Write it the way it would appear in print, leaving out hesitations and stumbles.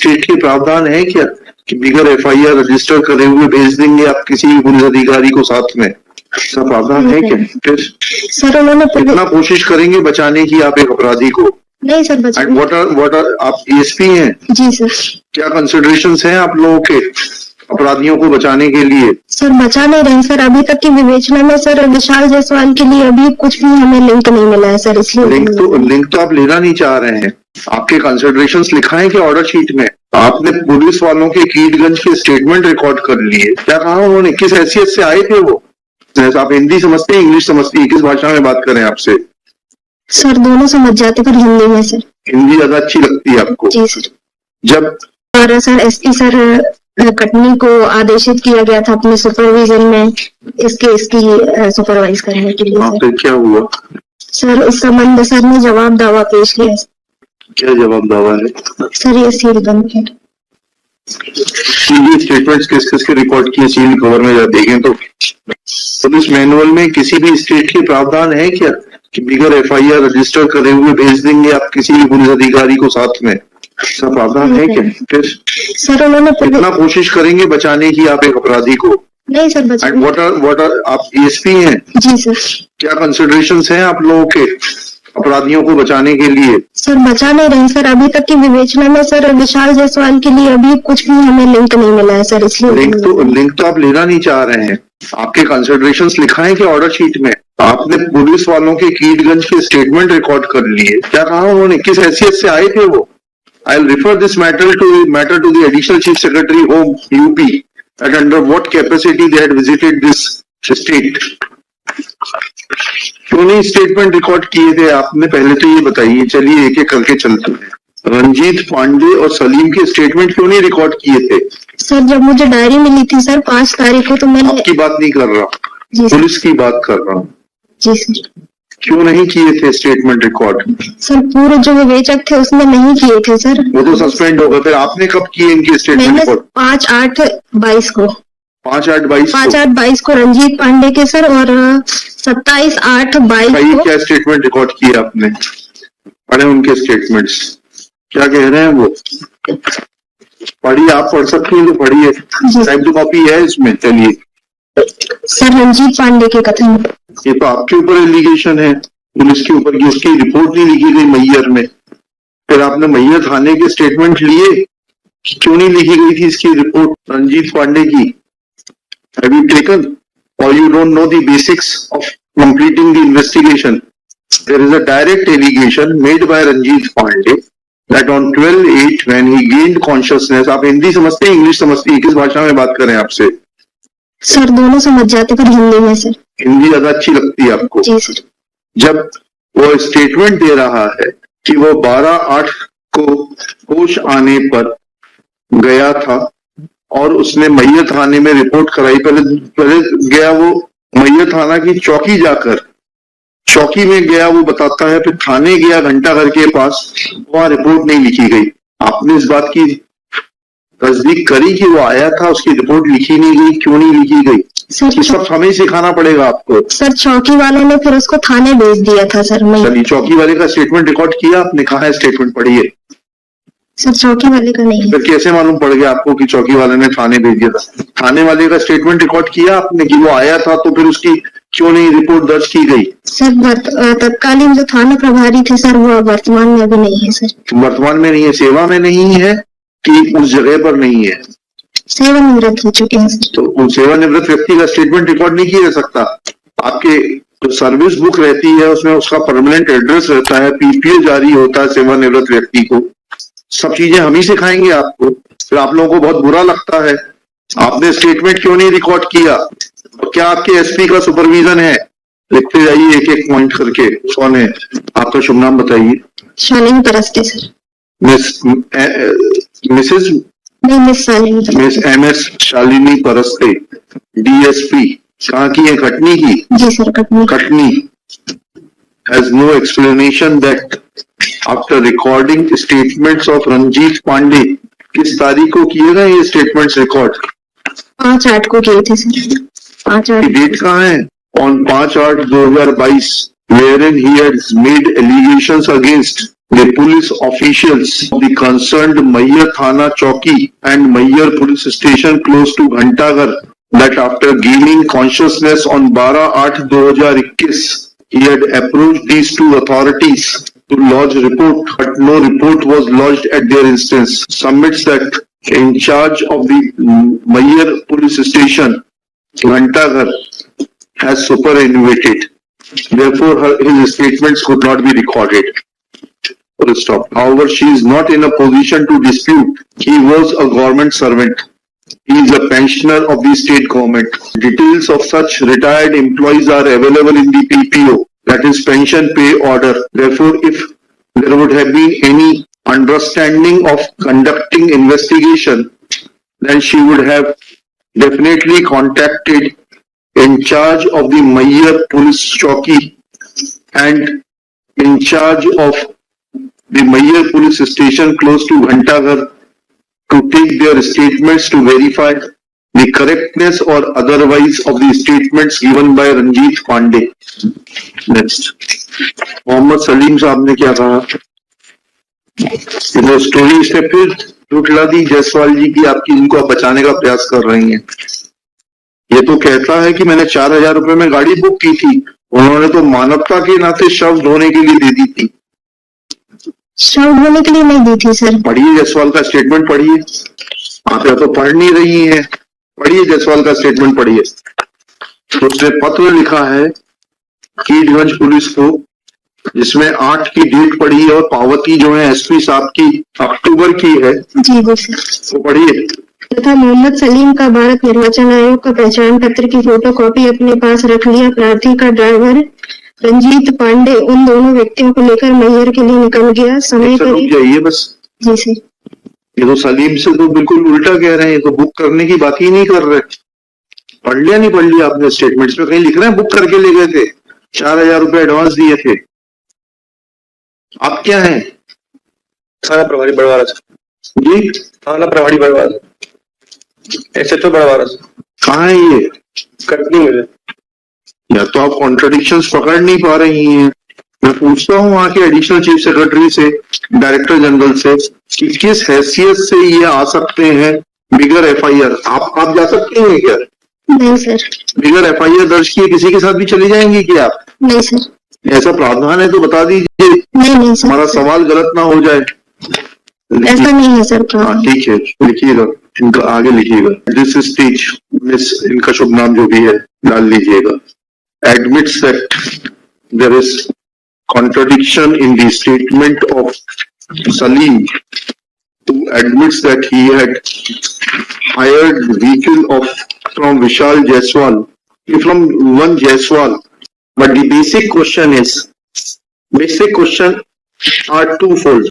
State के प्रावधान है क्या कि बिगर एफआईआर रजिस्टर करे हुए भेज देंगे आप किसी भी पुलिस अधिकारी को साथ में? ऐसा प्रावधान है क्या? फिर सर उन्होंने कितना कोशिश करेंगे बचाने की आप एक अपराधी को? नहीं सर बचाने। व्हाट आर आप एएसपी हैं? जी सर। क्या कंसिडरेशंस हैं आप लोगों के अपराधियों को बचाने के लिए? सर बचा नहीं रहे सर, अभी तक की विवेचना में सर विशाल जायसवाल के लिए अभी कुछ भी हमें लिंक नहीं मिला है सर, इसलिए लिंक तो आप लेना नहीं चाह रहे हैं। आपके कंसिडरेशंस लिखा है कि ऑर्डर शीट में आपने पुलिस वालों के कीटगंज के स्टेटमेंट रिकॉर्ड कर लिए? क्या कहा उन्होंने? किस हैसियत से आए थे वो? आप हिंदी समझते हैं, इंग्लिश समझते हैं? किस भाषा में बात करें आपसे? सर दोनों समझ जाते पर हिंदी में सर। हिंदी ज्यादा अच्छी लगती है आपको? जी सर। जब और सर एसपी सर कटनी को आदेशित किया गया था अपने सुपरविजन में इसकी सुपरवाइज करने के लिए। फिर क्या हुआ सर? इस संबंध में सर ने जवाब दावा पेश किया। क्या जवाब दावा है सर? ये सील बंद है। स्टेटमेंट्स किस किस के रिकॉर्ड किए सील कवर में देखें तो पुलिस मैनुअल में किसी भी स्टेट के प्रावधान है क्या कि बिगर एफआईआर रजिस्टर करे हुए भेज देंगे आप किसी भी पुलिस अधिकारी को साथ में? ऐसा प्रावधान है क्या? फिर सर उन्होंने कितना कोशिश करेंगे बचाने की आप एक अपराधी को? नहीं सर बचाने। व्हाट आर आप एएसपी हैं? जी सर। क्या कंसिडरेशंस हैं आप लोगों के अपराधियों को बचाने के लिए? सर बचा नहीं रहे सर, अभी तक की विवेचना में सर विशाल जायसवाल के लिए अभी कुछ भी हमें लिंक नहीं मिला है सर, इसलिए लिंक तो आप लेना नहीं चाह रहे हैं। आपके कंसिडरेशंस लिखा है कि ऑर्डर शीट में आपने पुलिस वालों के कीटगंज के स्टेटमेंट रिकॉर्ड कर लिए? क्या कहा उन्होंने? किस हैसियत से आए थे वो? I will refer this matter to the additional chief secretary home UP at under what capacity they had visited this state. क्यों नहीं स्टेटमेंट रिकॉर्ड किए थे आपने? पहले तो ये बताइए। चलिए एक एक करके चलते हैं। रंजीत पांडे और सलीम के स्टेटमेंट क्यों नहीं रिकॉर्ड किए थे? सर जब मुझे डायरी मिली थी सर 5 तारीख को तो मैंने। आपकी बात नहीं कर रहा, पुलिस की बात कर रहा हूँ। जी सर। क्यों नहीं किए थे स्टेटमेंट रिकॉर्ड? सर पूरे जो विवेचक थे उसने नहीं किए थे सर। वो तो सस्पेंड हो गए। फिर आपने कब किए इनके स्टेटमेंट रिकॉर्ड? 5/8/22 को। 5/8/22 को रंजीत पांडे के सर, और 27/8/22 को। क्या स्टेटमेंट रिकॉर्ड किए आपने? पढ़े उनके स्टेटमेंट्स, क्या कह रहे हैं वो? पढ़िए, आप पढ़ सकती हैं तो पढ़िए, टाइप टू कॉपी है इसमें। चलिए सर रंजीत पांडे के कथन। ये तो आपके ऊपर एलिगेशन है, पुलिस के ऊपर की उसकी रिपोर्ट नहीं लिखी गई मैयर में। फिर आपने मैयर थाने के स्टेटमेंट लिए, क्यों नहीं लिखी गई थी इसकी रिपोर्ट रंजीत पांडे की? Have you taken, or you don't know the basics of completing the investigation? There is a direct allegation made by Ranjit Pandey that on 12/8 when he gained consciousness, आप हिंदी समझते हैं, इंग्लिश समझते हैं? किस भाषा में बात करें आपसे? सर दोनों समझ जाते पर हिंदी में सर। हिंदी ज्यादा अच्छी लगती है आपको? जी सर। जब वो स्टेटमेंट दे रहा है कि वो 12/8 को होश आने पर गया था और उसने मैयर थाने में रिपोर्ट कराई। पहले गया वो मैयर थाना की चौकी, जाकर चौकी में गया वो बताता है। फिर थाने गया घंटाघर के पास, वहां रिपोर्ट नहीं लिखी गई। आपने इस बात की तस्दीक करी कि वो आया था, उसकी रिपोर्ट लिखी नहीं गई? क्यों नहीं लिखी गई? ये सब हमें ही सिखाना पड़ेगा आपको। सर चौकी वालों ने फिर उसको थाने भेज दिया था सर। चलिए चौकी वाले का स्टेटमेंट रिकॉर्ड किया आपने? कहा है स्टेटमेंट? पढ़िए। सर चौकी वाले का नहीं है। फिर कैसे मालूम पड़ गया आपको कि चौकी वाले ने थाने भेज दिया था? थाने वाले का स्टेटमेंट रिकॉर्ड किया आपने कि वो आया था? तो फिर उसकी क्यों नहीं रिपोर्ट दर्ज की गई? सर तत्कालीन जो थाना प्रभारी थे सर वो वर्तमान में अभी नहीं है सर। वर्तमान में नहीं है? सेवा में नहीं है कि उस जगह पर नहीं है? सेवानिवृत्त हो चुके हैं सर। तो उन सेवानिवृत्त व्यक्ति का स्टेटमेंट रिकॉर्ड नहीं किया जा सकता? आपके जो सर्विस बुक रहती है उसमें उसका परमानेंट एड्रेस रहता है, पीपीओ जारी होता है सेवानिवृत्त व्यक्ति को। सब चीजें हम ही सिखाएंगे आपको। फिर आप लोगों को बहुत बुरा लगता है। आपने स्टेटमेंट क्यों नहीं रिकॉर्ड किया? और क्या आपके एसपी का सुपरविजन है? लिखते जाइए एक एक पॉइंट करके। कौन है आपका? शुभ नाम बताइए। Shalini Paraste sir. Mrs Miss MS Shalini Paraste, DSP। कहाँ की है? कटनी की? जी sir Katni. Has no explanation that after recording statements of Ranjit Pandey, किस तारीख को किए गए ये स्टेटमेंट्स रिकॉर्ड? 5/8 को किए थे सर। 5/8 डेट कहाँ है? On 5/8/2022, wherein he has made allegations against the police officials of the concerned Mayyar Thana Chowki and Mayyar police station close to Ghantaghar that after gaining consciousness on 12/8/2021, he had approached these two authorities to lodge report, but no report was lodged at their instance. Submits that in charge of the Mayyar police station, Ghantaghar, has superannuated. Therefore, his statements could not be recorded. Full stop. However, she is not in a position to dispute. He was a government servant. He is a pensioner of the state government. Details of such retired employees are available in the PPO, that is Pension Pay Order. Therefore, if there would have been any understanding of conducting investigation, then she would have definitely contacted in charge of the Mayyar Police Chowki and in charge of the Mayyar Police Station close to Ghantaghar to take their statements to verify the correctness or otherwise of the statements given by Ranjit Pandey. Next. Mohammad Salim साहब ने क्या कहा? तो story इसने फिर झुठला दी जायसवाल जी की, आपकी इनको आप बचाने का प्रयास कर रही हैं। ये तो कहता है कि मैंने 4,000 रुपए में गाड़ी बुक की थी, उन्होंने तो मानवता के नाते शव धोने के लिए दे दी थी। शव धोने के लिए नहीं दी थी सर। पढ़िए जायसवाल का स्टेटमेंट पढ़िए, आप या तो पढ़ नहीं रही हैं, पढ़िए जायसवाल का स्टेटमेंट पढ़िए। तो उसने पत्र लिखा है कीडगंज पुलिस को, जिसमें 8 की डेट पड़ी है और पावती जो है एसपी साहब की अक्टूबर की है। जी जी सर। तो पढ़िए। तथा मोहम्मद सलीम का भारत निर्वाचन आयोग का पहचान पत्र की फोटोकॉपी अपने पास रख लिया। प्रार्थी का ड्राइवर रंजीत पांडे उन दोनों व्यक्तियों को लेकर मैहर के लिए निकल गया। समय करीब जाइए बस। जी सर। ये तो सलीम से तो बिल्कुल उल्टा कह रहे हैं, तो बुक करने की बात ही नहीं कर रहे। पढ़ लिया नहीं पढ़ लिया आपने स्टेटमेंट्स में? कहीं लिख रहे हैं बुक करके ले गए थे, 4,000 रुपए एडवांस दिए थे। आप क्या हैं? थाना प्रभारी बड़वारा जी, थाना प्रभारी बड़वारा, SHO बड़वारा। कहाँ है ये? कटनी में। या तो आप कॉन्ट्रडिक्शंस पकड़ नहीं पा रही हैं। मैं पूछता हूँ वहाँ के एडिशनल चीफ सेक्रेटरी से, डायरेक्टर जनरल से, कि किस हैसियत से ये आ सकते हैं बिगर FIR। आप जा सकती हैं क्या? नहीं सर। बिगर FIR दर्ज किए किसी के साथ भी चली जाएंगी क्या आप? नहीं सर। ऐसा प्रावधान है तो बता दीजिए। नहीं सर। हमारा सवाल गलत ना हो जाए। ऐसा नहीं है सर। हाँ ठीक है, लिखिएगा, इनका आगे लिखिएगा। दिस इज टीच मिस, इनका शुभ नाम जो भी है डाल लीजिएगा। Admits that there is contradiction in the statement of Salim, who admits that he had hired vehicle from Vishal Jaiswal, from one Jaiswal. But the basic question are twofold.